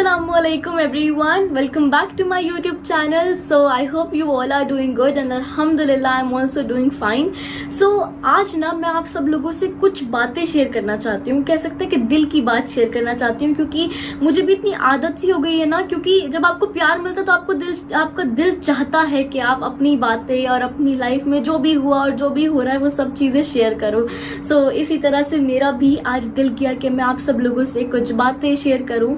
Assalamualaikum everyone, welcome back to my YouTube channel. So I hope you all are doing good and alhamdulillah I'm also doing fine. So आज ना मैं आप सब लोगों से कुछ बातें शेयर करना चाहती हूँ, कह सकते हैं कि दिल की बात शेयर करना चाहती हूँ, क्योंकि मुझे भी इतनी आदत सी हो गई है ना, क्योंकि जब आपको प्यार मिलता है तो आपका दिल चाहता है कि आप अपनी बातें और अपनी लाइफ में जो भी हुआ और जो भी हो रहा है वो सब चीजें शेयर करो। सो इसी तरह से मेरा भी आज दिल किया कि मैं आप सब लोगों से कुछ बातें शेयर करूं।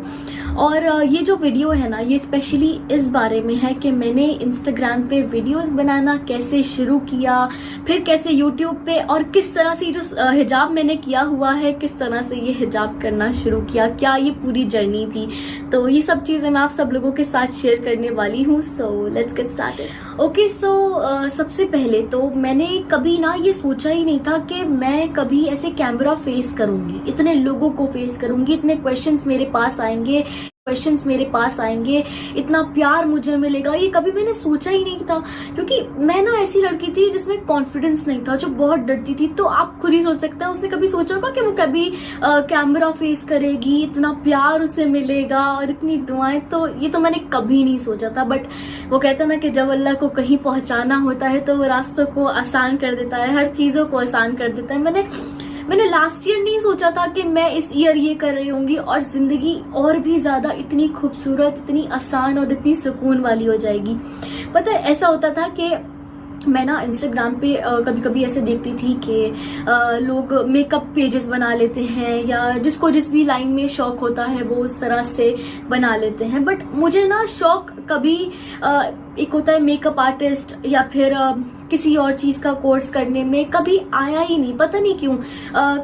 और ये जो वीडियो है ना, ये स्पेशली इस बारे में है कि मैंने इंस्टाग्राम पे वीडियोस बनाना कैसे शुरू किया, फिर कैसे यूट्यूब पे, और किस तरह से जो हिजाब मैंने किया हुआ है, किस तरह से ये हिजाब करना शुरू किया, क्या ये पूरी जर्नी थी। तो ये सब चीजें मैं आप सब लोगों के साथ शेयर करने वाली हूँ। So let's get started. Okay, so सबसे पहले तो मैंने कभी ना ये सोचा ही नहीं था कि मैं कभी ऐसे कैमरा फेस करूंगी, इतने लोगों को फेस करूंगी, इतने क्वेश्चंस मेरे पास आएंगे, इतना प्यार मुझे मिलेगा, ये कभी मैंने सोचा ही नहीं था। क्योंकि मैं ना ऐसी लड़की थी जिसमें कॉन्फिडेंस नहीं था, जो बहुत डरती थी। तो आप खुद ही सोच सकते हैं, उसने कभी सोचा होगा कि वो कभी कैमरा फेस करेगी, इतना प्यार उसे मिलेगा और इतनी दुआएं। तो ये तो मैंने कभी नहीं सोचा था। बट वो कहता ना कि जब अल्लाह को कहीं पहुंचाना होता है तो वो रास्तों को आसान कर देता है, हर चीजों को आसान कर देता है। मैंने लास्ट ईयर नहीं सोचा था कि मैं इस ईयर ये कर रही होंगी और जिंदगी और भी ज्यादा इतनी खूबसूरत, इतनी आसान और इतनी सुकून वाली हो जाएगी। पता है, ऐसा होता था कि मैं ना इंस्टाग्राम पे कभी कभी ऐसे देखती थी कि लोग मेकअप पेजेस बना लेते हैं, या जिसको जिस भी लाइन में शौक होता है वो उस तरह से बना लेते हैं। बट मुझे ना शौक कभी एक होता है मेकअप आर्टिस्ट या फिर किसी और चीज का कोर्स करने में, कभी आया ही नहीं, पता नहीं क्यों।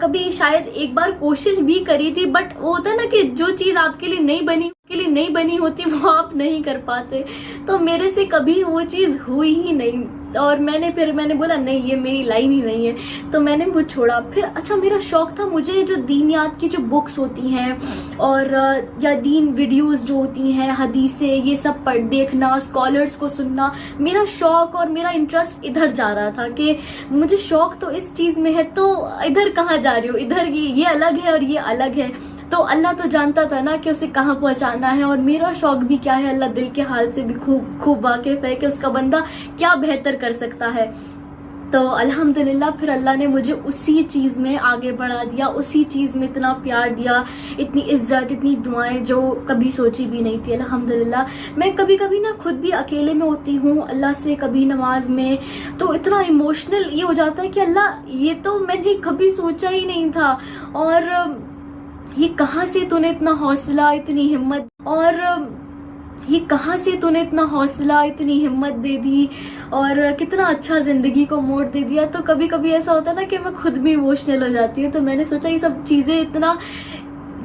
कभी शायद एक बार कोशिश भी करी थी, बट वो होता है ना कि जो चीज आपके लिए नहीं बनी होती वो आप नहीं कर पाते। तो मेरे से कभी वो चीज हुई ही नहीं, और मैंने बोला नहीं, ये मेरी लाइन ही नहीं है, तो मैंने वो छोड़ा। फिर अच्छा, मेरा शौक था, मुझे जो दीनियात की जो बुक्स होती हैं और या दीन वीडियोस जो होती हैं, हदीसें, ये सब देखना, स्कॉलर्स को सुनना, मेरा शौक और मेरा इंटरेस्ट इधर जा रहा था कि मुझे शौक तो इस चीज में है, तो इधर कहाँ जा रही हो, इधर ये अलग है और ये अलग है। तो अल्लाह तो जानता था ना कि उसे कहाँ पहुंचाना है, और मेरा शौक भी क्या है, अल्लाह दिल के हाल से भी खूब वाकिफ है कि उसका बंदा क्या बेहतर कर सकता है। तो अल्हम्दुलिल्लाह फिर अल्लाह ने मुझे उसी चीज में आगे बढ़ा दिया, उसी चीज में इतना प्यार दिया, इतनी इज्जत, इतनी दुआएं जो कभी सोची भी नहीं थी। अल्हम्दुलिल्लाह मैं कभी कभी ना खुद भी अकेले में होती हूँ अल्लाह से, कभी नमाज में, तो इतना इमोशनल ये हो जाता है कि अल्लाह, ये तो मैंने कभी सोचा ही नहीं था, और ये कहाँ से तूने इतना हौसला, इतनी हिम्मत, और ये कहाँ से तूने इतना हौसला, इतनी हिम्मत दे दी, और कितना अच्छा जिंदगी को मोड़ दे दिया। तो कभी कभी ऐसा होता है ना कि मैं खुद भी इमोशनल हो जाती हूँ। तो मैंने सोचा ये सब चीजें इतना,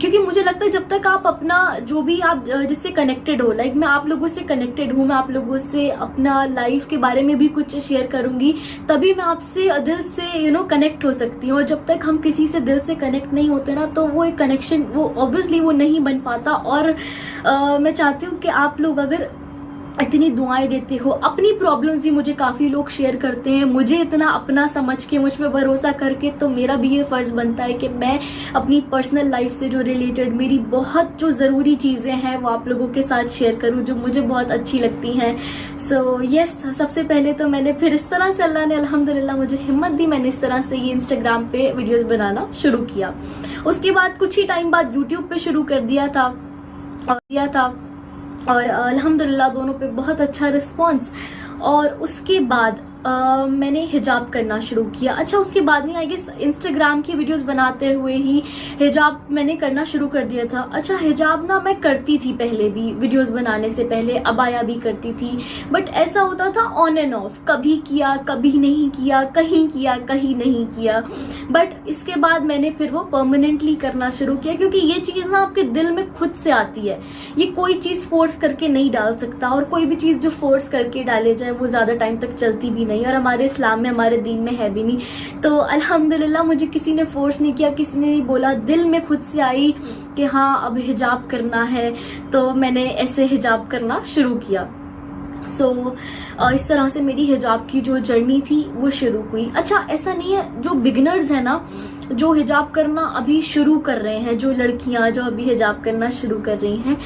क्योंकि मुझे लगता है जब तक आप अपना जो भी आप जिससे कनेक्टेड हो, लाइक मैं आप लोगों से कनेक्टेड हूँ, मैं आप लोगों से अपना लाइफ के बारे में भी कुछ शेयर करूंगी, तभी मैं आपसे दिल से कनेक्ट हो सकती हूँ। और जब तक हम किसी से दिल से कनेक्ट नहीं होते ना, तो वो एक कनेक्शन वो ऑब्वियसली वो नहीं बन पाता। और मैं चाहती हूँ कि आप लोग अगर इतनी दुआएं देते हो, अपनी प्रॉब्लम्स भी मुझे काफी लोग शेयर करते हैं, मुझे इतना अपना समझ के, मुझ पे भरोसा करके, तो मेरा भी ये फर्ज बनता है कि मैं अपनी पर्सनल लाइफ से जो रिलेटेड मेरी बहुत जो जरूरी चीजें हैं वो आप लोगों के साथ शेयर करूं, जो मुझे बहुत अच्छी लगती हैं। सो यस, सबसे पहले तो मैंने फिर इस तरह से अल्लाह ने अल्हम्दुलिल्लाह मुझे हिम्मत दी, मैंने इस तरह से ये इंस्टाग्राम पे वीडियोज बनाना शुरू किया। उसके बाद कुछ ही टाइम बाद यूट्यूब पे शुरू कर दिया था, और अल्हम्दुलिल्लाह दोनों पे बहुत अच्छा रिस्पांस। और उसके बाद मैंने हिजाब करना शुरू किया। अच्छा, उसके बाद नहीं, आई गेस इंस्टाग्राम की वीडियोस बनाते हुए ही हिजाब मैंने करना शुरू कर दिया था। अच्छा, हिजाब ना मैं करती थी पहले भी, वीडियोस बनाने से पहले अबाया भी करती थी, बट ऐसा होता था ऑन एंड ऑफ, कभी किया कभी नहीं किया, कहीं नहीं किया। बट इसके बाद मैंने फिर वो परमानेंटली करना शुरू किया, क्योंकि ये चीज ना आपके दिल में खुद से आती है, ये कोई चीज फोर्स करके नहीं डाल सकता, और कोई भी चीज जो फोर्स करके डाले जाए वो ज्यादा टाइम तक चलती भी नहीं, और हमारे इस्लाम में, हमारे दीन में है भी नहीं। तो अल्हम्दुलिल्लाह मुझे किसी ने फोर्स नहीं किया, किसी ने नहीं बोला, दिल में खुद से आई कि हाँ अब हिजाब करना है, तो मैंने ऐसे हिजाब करना शुरू किया। सो इस तरह से मेरी हिजाब की जो जर्नी थी वो शुरू हुई। अच्छा, ऐसा नहीं है, जो बिगिनर्स है ना जो हिजाब करना अभी शुरू कर रहे हैं, जो लड़कियां जो अभी हिजाब करना शुरू कर रही हैं,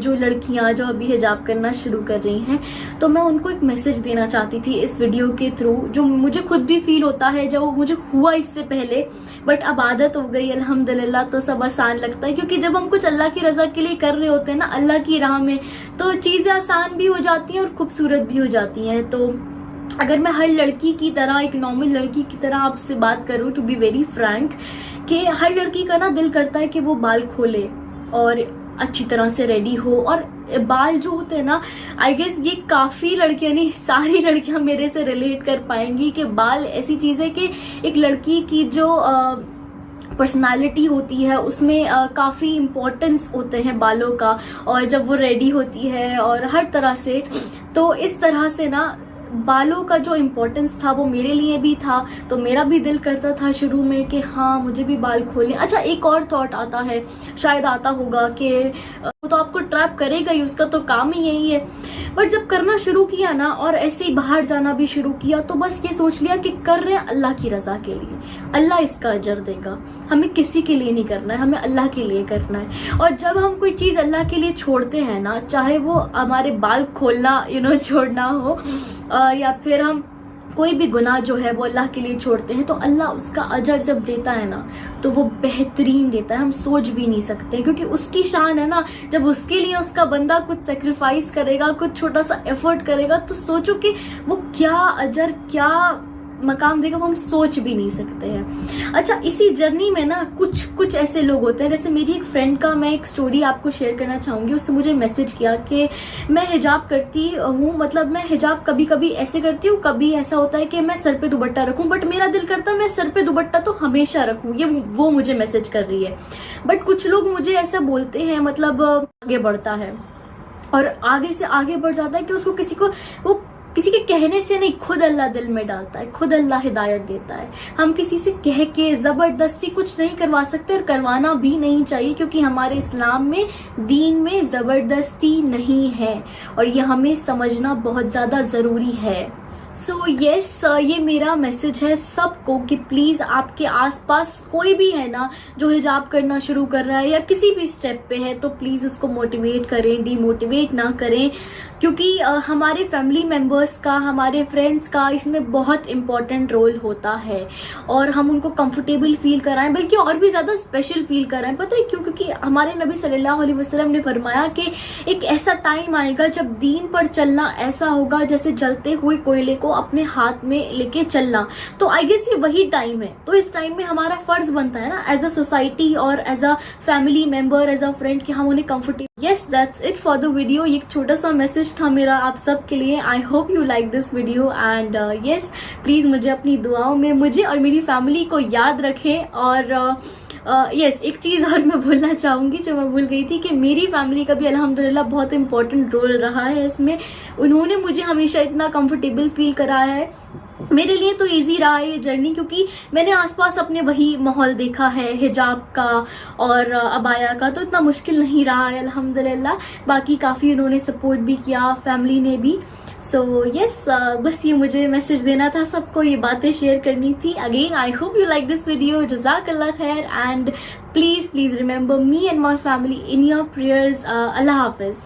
जो लड़कियां जो अभी हिजाब करना शुरू कर रही हैं, तो मैं उनको एक मैसेज देना चाहती थी इस वीडियो के थ्रू, जो मुझे खुद भी फील होता है, जब मुझे हुआ इससे पहले, बट अब आदत हो गई अल्हम्दुलिल्लाह, तो सब आसान लगता है। क्योंकि जब हम कुछ अल्लाह की रजा के लिए कर रहे होते हैं ना, अल्लाह की राह में, तो चीजें आसान भी हो जाती हैं और खूबसूरत भी हो जाती हैं। तो अगर मैं हर लड़की की तरह, एक नॉर्मल लड़की की तरह आपसे बात करूं, टू बी वेरी फ्रैंक, कि हर लड़की का ना दिल करता है कि वो बाल खोले और अच्छी तरह से रेडी हो। और बाल जो होते हैं ना, आई गेस ये काफी लड़कियां, नहीं सारी लड़कियां मेरे से रिलेट कर पाएंगी कि बाल ऐसी चीज है कि एक लड़की की जो पर्सनालिटी होती है उसमें काफी इम्पोर्टेंस होते हैं बालों का, और जब वो रेडी होती है और हर तरह से, तो इस तरह से ना बालों का जो इम्पोर्टेंस था वो मेरे लिए भी था। तो मेरा भी दिल करता था शुरू में कि हाँ मुझे भी बाल खोलने। अच्छा, एक और थॉट आता है, शायद आता होगा कि वो तो आपको ट्रैप करेगा ही, उसका तो काम ही यही है। बट जब करना शुरू किया ना, और ऐसे ही बाहर जाना भी शुरू किया, तो बस ये सोच लिया कि कर रहे हैं अल्लाह की रजा के लिए, अल्लाह इसका अजर देगा। हमें किसी के लिए नहीं करना है, हमें अल्लाह के लिए करना है। और जब हम कोई चीज अल्लाह के लिए छोड़ते हैं ना, चाहे वो हमारे बाल खोलना छोड़ना हो, या फिर हम कोई भी गुनाह जो है वो अल्लाह के लिए छोड़ते हैं, तो अल्लाह उसका अजर जब देता है ना, तो वो बेहतरीन देता है, हम सोच भी नहीं सकते। क्योंकि उसकी शान है ना, जब उसके लिए उसका बंदा कुछ सेक्रीफाइस करेगा, कुछ छोटा सा एफर्ट करेगा, तो सोचो कि वो क्या अजर, क्या मकाम देगा, वो हम सोच भी नहीं सकते हैं। अच्छा, इसी जर्नी में ना कुछ ऐसे लोग होते हैं, जैसे मेरी एक फ्रेंड का मैं एक स्टोरी आपको शेयर करना चाहूंगी। उसने मुझे मैसेज किया कि मैं हिजाब करती हूँ, मतलब मैं हिजाब कभी कभी ऐसे करती हूँ, कभी ऐसा होता है कि मैं सर पे दुपट्टा रखूं, बट मेरा दिल करता है मैं सर पे दुपट्टा तो हमेशा रखूं। ये वो मुझे मैसेज कर रही है। बट कुछ लोग मुझे ऐसा बोलते हैं, मतलब आगे बढ़ता है और आगे से आगे बढ़ जाता है कि उसको किसी के कहने से नहीं, खुद अल्लाह दिल में डालता है, खुद अल्लाह हिदायत देता है। हम किसी से कह के जबरदस्ती कुछ नहीं करवा सकते, और करवाना भी नहीं चाहिए, क्योंकि हमारे इस्लाम में, दीन में जबरदस्ती नहीं है, और ये हमें समझना बहुत ज्यादा जरूरी है। सो यस, ये मेरा मैसेज है सबको कि प्लीज आपके आसपास कोई भी है ना जो हिजाब करना शुरू कर रहा है या किसी भी स्टेप पे है, तो प्लीज उसको मोटिवेट करें, डिमोटिवेट ना करें। क्योंकि हमारे फैमिली मेंबर्स का, हमारे फ्रेंड्स का इसमें बहुत इंपॉर्टेंट रोल होता है, और हम उनको कंफर्टेबल फील कराएं, बल्कि और भी ज्यादा स्पेशल फील कराएं। पता है क्यों? क्योंकि हमारे नबी सल्लल्लाहु अलैहि वसल्लम ने फरमाया कि एक ऐसा टाइम आएगा जब दीन पर चलना ऐसा होगा जैसे जलते हुए कोयले को अपने हाथ में लेके चलना। तो आई गेस ये वही टाइम है। तो इस टाइम में हमारा फर्ज बनता है ना, एज अ सोसाइटी और as a family member, as a friend, कि हम उन्हें comfortable. Yes, that's it for the video. ये एक छोटा सा मैसेज था मेरा आप सब के लिए। आई hope you like this video, and yes, please मुझे अपनी दुआओं में, मुझे और मेरी फैमिली को याद रखें। और यस, एक चीज और मैं बोलना चाहूंगी जो मैं भूल गई थी, कि मेरी फैमिली का भी अल्हम्दुलिल्लाह बहुत इंपॉर्टेंट रोल रहा है इसमें। उन्होंने मुझे हमेशा इतना कंफर्टेबल फील कराया है। मेरे लिए तो इजी रहा है ये जर्नी, क्योंकि मैंने आसपास अपने वही माहौल देखा है हिजाब का और अबाया का, तो इतना मुश्किल नहीं रहा है अल्हम्दुलिल्लाह। बाकी काफी उन्होंने सपोर्ट भी किया, फैमिली ने भी। सो यस, बस ये मुझे मैसेज देना था सबको, ये बातें शेयर करनी थी। Again I hope you like this video. जज़ाकल्लाह खैर, and please remember me and my family in your prayers. अल्लाह हाफिज।